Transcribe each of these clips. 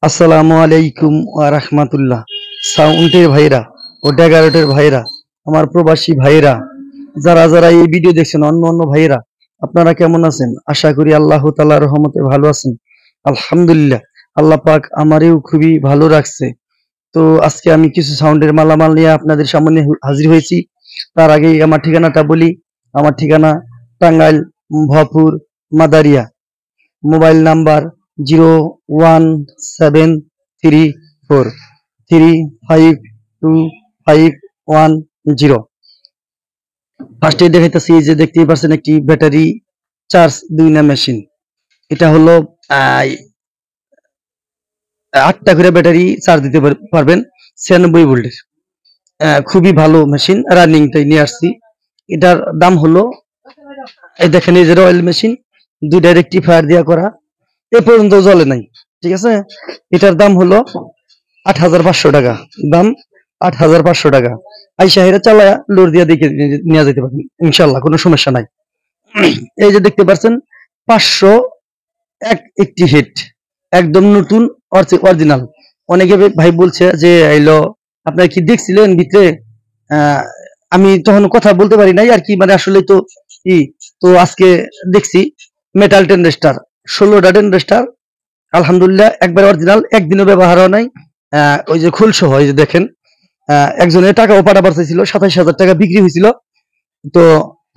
আসসালামু আলাইকুম ওয়া রাহমাতুল্লাহ। সাউন্ডের ভাইরা ও ড্যাগারটের ভাইরা, আমার প্রবাসী ভাইরা, যারা যারা এই ভিডিও দেখছেন, অন্য অন্য ভাইরা, আপনারা কেমন আছেন? আশা করি আল্লাহ তাআলার রহমতে ভালো আছেন। আলহামদুলিল্লাহ, আল্লাহ পাক আমারেও খুবই ভালো রাখছে। তো আজকে আমি কিছু সাউন্ডের মালামাল নিয়ে আপনাদের সামনে হাজির হয়েছি। তার আগে আমার ঠিকানাটা বলি। আমার ঠিকানা টাঙ্গাইল, ভপুর, মাদারিয়া। Mobile number 01734352510। ফার্স্টে দেখাইতেছি, এই যে দেখতেই পাচ্ছেন একটি ব্যাটারি চার্জ 2 না মেশিন। এটা হলো 8টা করে ব্যাটারি চার্জ দিতে পারবেন 96 ভোল্টের। খুবই ভালো মেশিন, রানিংটাই নিয়ে আসছি। এটার দাম হলো, এই দেখেন, এই যে রয়্যাল মেশিন, 2টা রেকটিফায়ার দিয়া করা, এ পর্যন্ত জ্বলে নাই। ঠিক আছে, এটার দাম হলো 8500 টাকা। দাম 8500 টাকা। আইসা হেরা চালায়া লোড দিয়া দেখে নিয়ে যেতে পারবেন ইনশাল্লাহ, কোনো সমস্যা নাই। এই যে দেখতে পাচ্ছেন 501 একটি হিট, একদম নতুন অরিজিনাল। অনেকে ভাই বলছে যে আইলো, আপনারা কি দেখছিলেন ভিতরে? আমি তখন কথা বলতে পারি নাই আর কি, মানে আসলে তো তো আজকে দেখছি মেটাল টেন্ডেস্টার 16টা টেন্ডেস্টার, আলহামদুলিল্লাহ একবার অরিজিনাল, একদিনও ব্যবহার হয় নাই। ওই যে খুল সহ, এই যে দেখেন, একজনের টাকাও পাঠাবার চাইছিল, 27000 টাকা বিক্রি হয়েছিল, তো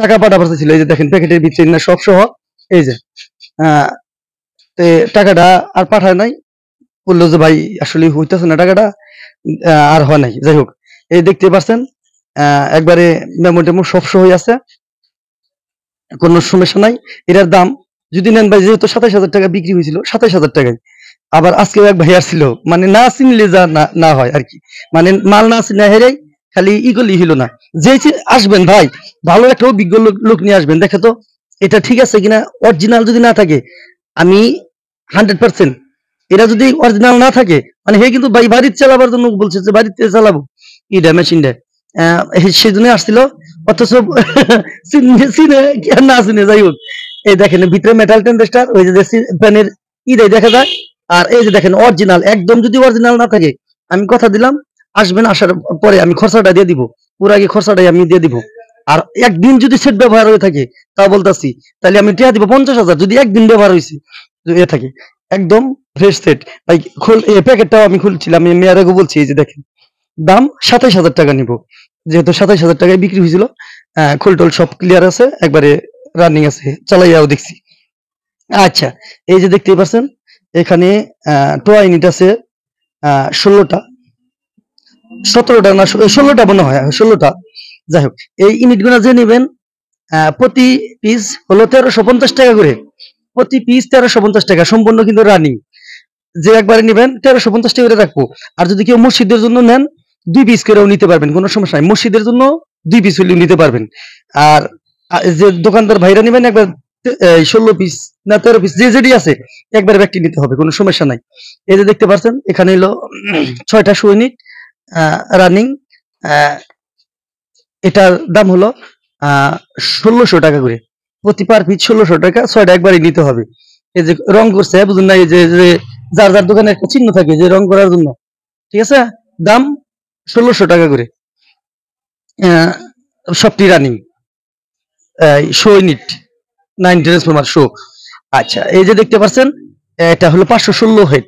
টাকা পাঠাবার চাইছিল। এই যে দেখেন প্যাকেটের ভিতরে না সব সহ, এই যে টাকাটা আর পাঠায় নাই, বললো যে ভাই আসলে হইতেছে না টাকাটা, আর হয় নাই। যাই হোক, এই দেখতে পাচ্ছেন একবারে মেমো টেমো সব সহ আছে, কোনো সমস্যা নাই। এটার দাম যদি নেন ভাই, যেহেতু 27000 টাকা বিক্রি হয়েছিল, 27000 টাকায়। আবার আজকেও এক ভাই আসছিল, মানে না চিনলে যা না হয় আর কি, মানে মাল না চিনে হেরাই খালি ইগলি হইল না। যে আসবেন ভাই, ভালো একটা অভিজ্ঞ লোক নিয়ে আসবেন, দেখে তো এটা ঠিক আছে কিনা। অরিজিনাল যদি না থাকে, আমি 100%, এটা যদি অরিজিনাল না থাকে, মানে হে কিন্তু ভাই বাড়িতে চালাবার জন্য বলছে যে বাড়িতে চালাবো ইটা মেশিনটা, সেজন্য আসছিল। অথচ চিনে না চিনে, যাই হোক, এই দেখেন ভিতরে মেটাল টেন্ডেস্টার, ওই যে প্যানের ইটাই দেখা যায়। আর এই যে দেখেন অরিজিনাল, একদম যদি অরিজিনাল না থাকে, আমি কথা দিলাম আসবেন, আসার পরে আমি খরচাটা দিয়ে দিব, পুরো আগে খরচাটাই আমি দিয়ে দিব। আর একদিন যদি সেট ব্যবহার হয়ে থাকে, তা বলতাছি, তাহলে আমি টিয়া দিব 50,000, যদি একদিন ব্যবহার হয়েছে থাকে, একদম ফ্রেশ সেট। ভাই প্যাকেটটাও আমি খুলছিলাম, আমি মেয়ার আগে বলছি, এই যে দেখেন, দাম 27000 টাকা নিব, যেহেতু 27000 টাকায় বিক্রি হয়েছিল। খোলটোল সব ক্লিয়ার আছে, একবারে রানিং আছে, চালাইয়াও দেখছি। আচ্ছা, এই যে দেখতেই পাচ্ছেন এখানে টোয়া ইউনিট আছে 16টা, 17টা না 16টা মনে হয়, 16টা। যাই হোক, এই ইউনিট গুলা যে নেবেন, প্রতি পিস হলো 1350 টাকা করে, প্রতি পিস 1350 টাকা, সম্পূর্ণ কিন্তু রানিং। যে একবারে নেবেন 1350 টাকা করে রাখবো। আর যদি কেউ মসজিদের জন্য নেন, 2 পিস করেও নিতে পারবেন, কোনো সমস্যা নাই। মসজিদের জন্য 2 পিস হলেও নিতে পারবেন। আর যে দোকানদার ভাইরা নেবেন, একবার 16 পিস না 13 পিস, যে যেটি আছে একবার ব্যক্তি নিতে হবে, কোনো সমস্যা নাই। এই যে দেখতে পাচ্ছেন এখানে হলো 6টা সৈনিক রানিং। এটার দাম হলো 1600 টাকা করে, প্রতি পার পিস 1600 টাকা, 6টা একবারই নিতে হবে। এই যে রং করছে, বুঝুন না, এই যে যার যার দোকানে একটা চিহ্ন থাকে যে রং করার জন্য, ঠিক আছে, দাম 1600 টাকা করে। সবটি running so unit 9 transformer show. আচ্ছা, এই যে দেখতে পাচ্ছেন এটা হলো 516 হেড,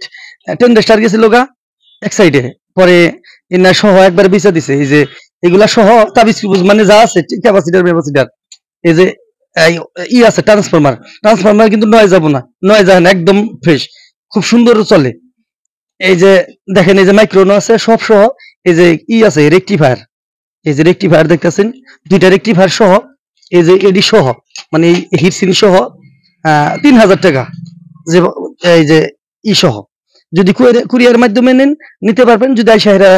10 স্টার গেছিল গা এক সাইডে, পরে এনা সহ একবার বিচা দিছে। এই যে এগুলা সহ তাবিজ মানে যা আছে ক্যাপাসিটার ক্যাপাসিটার, এই যে আছে ট্রান্সফরমার কিন্তু নয় যাব না, নয় যায় না, একদম ফ্রেশ, খুব সুন্দর চলে। এই যে দেখেন, এই যে মাইক্রোনো আছে সব সহ, এই যে আছে রেকটিফায়ার, এই যে রেকটিফায়ার দেখতেছেন, 2টা রেকটিফায়ার সহ, এই যে এডি সহ, মানে হিটসিন সহ 3000 টাকা। যে এই যে সহ, যদি কুরিয়ার মাধ্যমে নেন নিতে পারবেন, যদি আইসাহেরা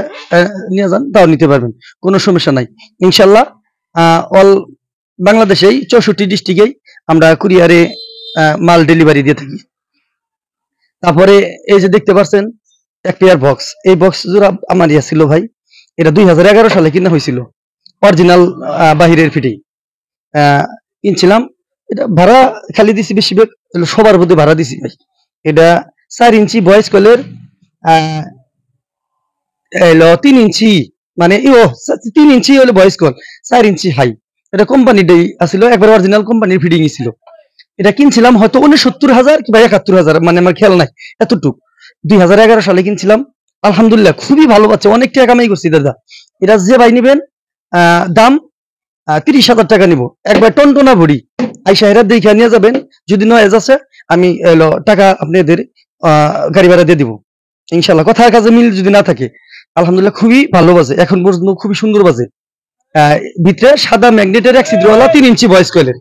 নিয়ে যান তাও নিতে পারবেন, কোনো সমস্যা নাই ইনশাল্লাহ। অল বাংলাদেশেই 64 ডিস্ট্রিক্টেই আমরা কুরিয়ারে মাল ডেলিভারি দিয়ে থাকি। তারপরে এই যে দেখতে পাচ্ছেন এক পেয়ার বক্স, এই বক্স জোড়া আমার ইয়া ছিল ভাই, এটা 2011 সালে কিনা হয়েছিল, অরিজিনাল বাহিরের ফিটেই কিনছিলাম। এটা ভাড়া খালি দিছি, বেশি সবার মধ্যে ভাড়া দিছি ভাই। এটা 4 ইঞ্চি ভয়েস কলের আহ, এলো 3 ইঞ্চি, মানে 3 ইঞ্চি হলো ভয়েস কল, 4 ইঞ্চি হাই। এটা কোম্পানি আসছিল, একবার অরিজিনাল কোম্পানির ফিডিং ছিল। এটা কিনছিলাম হয়তো 69,000 কিংবা 71,000, মানে আমার খেয়াল নাই এতটুক। 2011 সালে কিনছিলাম। আলহামদুলিল্লাহ খুবই ভালো পাচ্ছে, অনেক টাকা কামাই করছি দাদা। এটা যে ভাই নিবেন, দাম 30,000 টাকা নিব, একবার টনটনা ভরি। আইসা হেরা দেখে নিয়ে যাবেন। যদি নয়েজ আছে, আমি টাকা আপনাদের গাড়ি ভাড়া দিয়ে দিব ইনশাল্লাহ। কথার কাজে মিল যদি না থাকে, আলহামদুলিল্লাহ খুবই ভালো বাজে, এখন পর্যন্ত খুবই সুন্দর বাজে। ভিতরে সাদা ম্যাগনেটের এক ছিদ্রওয়ালা 3 ইঞ্চি ভয়েস কয়েলের।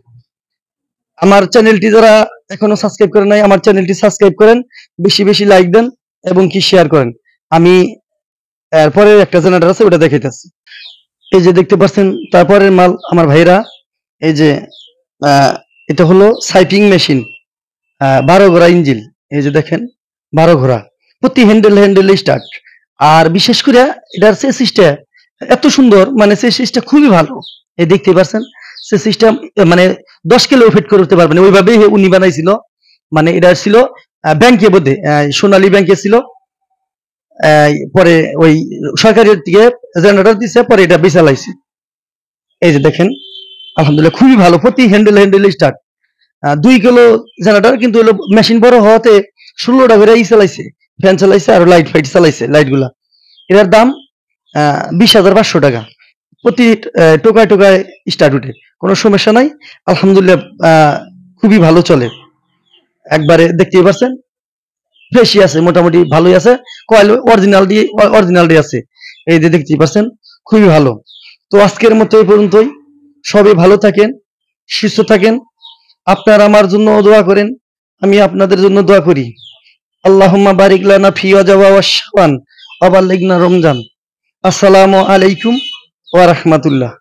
আমার চ্যানেলটি যারা এখনো সাবস্ক্রাইব করেন নাই, আমার চ্যানেলটি সাবস্ক্রাইব করেন, বেশি বেশি লাইক দেন এবং কি শেয়ার করেন। আমি এরপরে একটা জেনারেটর আছে, ওটা দেখাইতেছি। এই যে দেখতে পাচ্ছেন, তারপরের মাল আমার ভাইরা। এই যে এটা হলো সাইপিং মেশিন, 12 ঘোড়া ইঞ্জিল। এই যে দেখেন 12 ঘোড়া, প্রতি হ্যান্ডেল স্টার্ট। আর বিশেষ করে এটার চেসিসটা এত সুন্দর, মানে চেসিসটা খুবই ভালো। এই দেখতে পাচ্ছেন চেসিসটা, মানে 10 কিলো ফিট করে উঠতে পারবেন, ওইভাবেই উনি বানাইছিল। মানে এটা ছিল ব্যাংকে, বোধে সোনালী ব্যাংকে ছিল। পরে ওই সরকারের দিকে জেনারেটর দিছে, পরে এটা বেচা লাইছে। এই যে দেখেন, আলহামদুলিল্লাহ খুবই ভালো, প্রতি হ্যান্ডেল স্টার্ট। 2 কিলো জেনারেটর, কিন্তু হলো মেশিন বড় হওয়াতে 16টা করে চালাইছে, ফ্যান চালাইছে আর লাইট ফাইট চালাইছে, লাইট গুলা। এটার দাম 20,500 টাকা। প্রতি টোকায় টোকায় স্টার্ট উঠে, কোনো সমস্যা নাই। আলহামদুলিল্লাহ খুবই ভালো চলে, একবারে দেখতেই পাচ্ছেন ফ্রেশই আছে, মোটামুটি ভালোই আছে। কয়েল অরিজিনাল দিয়ে আছে, এই যে দেখতেই পাচ্ছেন খুবই ভালো। তো আজকের মতো এই পর্যন্তই। সবাই ভালো থাকেন, সুস্থ থাকেন। আপনারা আমার জন্য দোয়া করেন, আমি আপনাদের জন্য দোয়া করি। আল্লাহুম্মা বারিক লানা ফি ওয়াজাবা ওয়াশ শাবান ওয়া বাল্লিগনা রমজান। আসসালামু আলাইকুম ওয়া রাহমাতুল্লাহ।